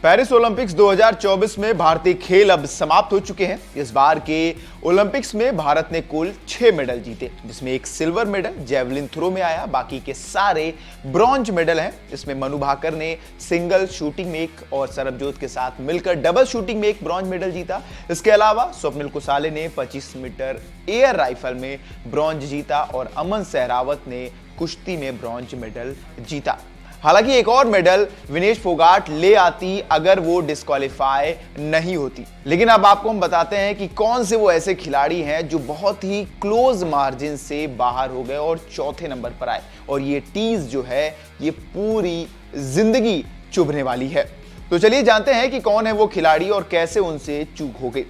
Paris Olympics 2024 में भारतीय खेल अब समाप्त हो चुके हैं। इस बार के ओलंपिक्स में भारत ने कुल 6 मेडल जीते, जिसमें एक सिल्वर मेडल जेवलिन थ्रो में आया। बाकी के सारे ब्रॉन्ज मेडल हैं। इसमें मनु भाकर ने सिंगल शूटिंग में एक और सरबजोत के साथ मिलकर डबल शूटिंग में एक ब्रॉन्ज मेडल जीता। इसके अलावा स्वप्निल कुसाले ने 25 मीटर एयर राइफल में ब्रॉन्ज जीता और अमन सहरावत ने कुश्ती में ब्रॉन्ज मेडल जीता। हालांकि एक और मेडल विनेश फोगाट ले आती अगर वो डिस्क्वालीफाई नहीं होती। लेकिन अब आपको हम बताते हैं कि कौन से वो ऐसे खिलाड़ी हैं जो बहुत ही क्लोज मार्जिन से बाहर हो गए और चौथे नंबर पर आए। और ये टीज जो है ये पूरी जिंदगी चुभने वाली है। तो चलिए जानते हैं कि कौन है वो खिलाड़ी और कैसे उनसे चूक हो गई।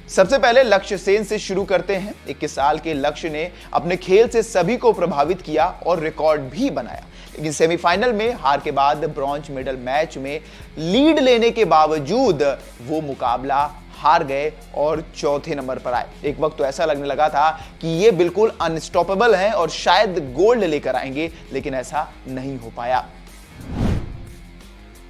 सबसे पहले लक्ष्य सेन से शुरू करते हैं। 21 साल के लक्ष्य ने अपने खेल से सभी को प्रभावित किया और रिकॉर्ड भी बनाया। लेकिन सेमीफाइनल में हार के बाद ब्रॉन्ज मेडल मैच में लीड लेने के बावजूद वो मुकाबला हार गए और चौथे नंबर पर आए। एक वक्त तो ऐसा लगने लगा था कि ये बिल्कुल अनस्टॉपेबल हैं और शायद गोल्ड लेकर आएंगे, लेकिन ऐसा नहीं हो पाया।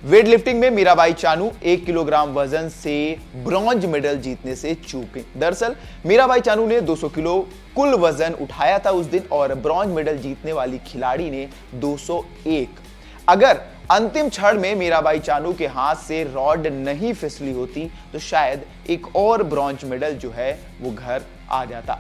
वेट लिफ्टिंग में मीराबाई चानू 1 किलोग्राम वजन से ब्रॉन्ज मेडल जीतने से चूक गई। दरअसल मीराबाई चानू ने 200 किलो कुल वजन उठाया था उस दिन और ब्रॉन्ज मेडल जीतने वाली खिलाड़ी ने 201। अगर अंतिम क्षण में मीराबाई चानू के हाथ से रॉड नहीं फिसली होती तो शायद एक और ब्रॉन्ज मेडल जो है वो घर आ जाता।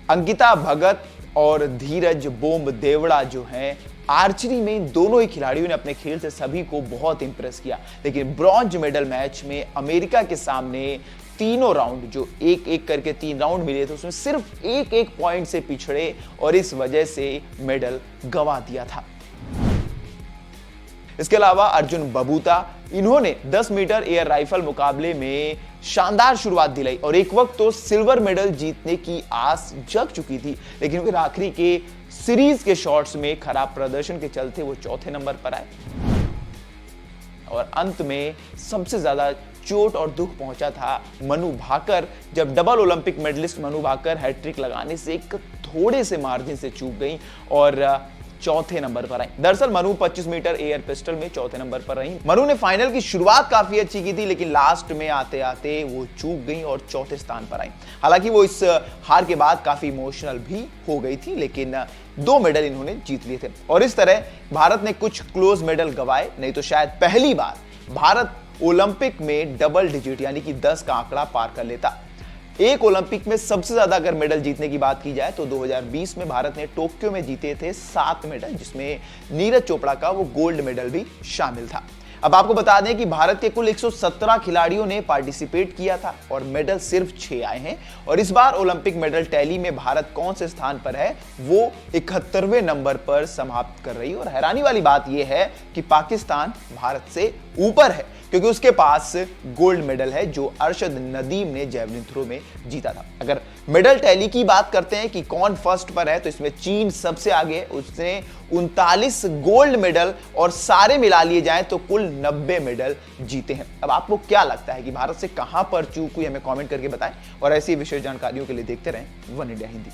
अंकिता भगत और धीरज बोम्ब देवड़ा जो हैं आर्चरी में, दोनों ही खिलाड़ियों ने अपने खेल से सभी को बहुत इंप्रेस किया। लेकिन ब्रॉन्ज मेडल मैच में अमेरिका के सामने तीनों राउंड जो एक एक करके 3 राउंड मिले थे उसमें सिर्फ एक पॉइंट से पिछड़े और इस वजह से मेडल गंवा दिया था। इसके अलावा अर्जुन बबूता, इन्होंने 10 मीटर एयर राइफल मुकाबले में शानदार शुरुआत दिलाई और एक वक्त तो सिल्वर मेडल जीतने की आस जग चुकी थी। लेकिन फिर आखिरी के सीरीज के शॉट्स में खराब प्रदर्शन के चलते वो चौथे नंबर पर आए और अंत में सबसे ज्यादा चोट और दुख पहुंचा था मनु भाकर, जब double Olympic medallist Manu Bhaker hat trick लगाने से एक थोड़े से मार्जिन से चूक गई और चौथे नंबर पर आई। दरअसल मनु 25 मीटर एयर पिस्टल में चौथे नंबर पर रही। मनु ने फाइनल की शुरुआत काफी अच्छी की थी, लेकिन लास्ट में आते आते वो चूक गई और चौथे स्थान पर आई। हालांकि वो इस हार के बाद काफी इमोशनल भी हो गई थी, लेकिन 2 मेडल इन्होंने जीत लिए थे। और इस तरह भारत ने कुछ क्लोज मेडल गंवाए, नहीं तो शायद पहली बार भारत ओलंपिक में डबल डिजिट यानी कि 10 का आंकड़ा पार कर लेता। एक ओलंपिक में सबसे ज्यादा अगर मेडल जीतने की बात की जाए तो 2020 में भारत ने टोक्यो में जीते थे 7 मेडल, जिसमें नीरज चोपड़ा का वो गोल्ड मेडल भी शामिल था। अब आपको बता दें कि भारत के कुल 117 खिलाड़ियों ने पार्टिसिपेट किया था और मेडल सिर्फ 6 आए हैं। और इस बार ओलंपिक मेडल टैली में भारत कौन से स्थान पर है, वो 71वें नंबर पर समाप्त कर रही है। और हैरानी वाली बात यह है कि पाकिस्तान भारत से ऊपर है, क्योंकि उसके पास गोल्ड मेडल है जो अरशद नदीम ने जेवलिन थ्रो में जीता था। अगर मेडल टैली की बात करते हैं कि कौन फर्स्ट पर है, तो इसमें चीन सबसे आगे है। उसने 39 गोल्ड मेडल और सारे मिला लिए जाएं तो कुल 90 मेडल जीते हैं। अब आपको क्या लगता है कि भारत से कहां पर चूक हुई, हमें कमेंट करके बताएं। और ऐसी विशेष जानकारियों के लिए देखते रहें वन इंडिया हिंदी।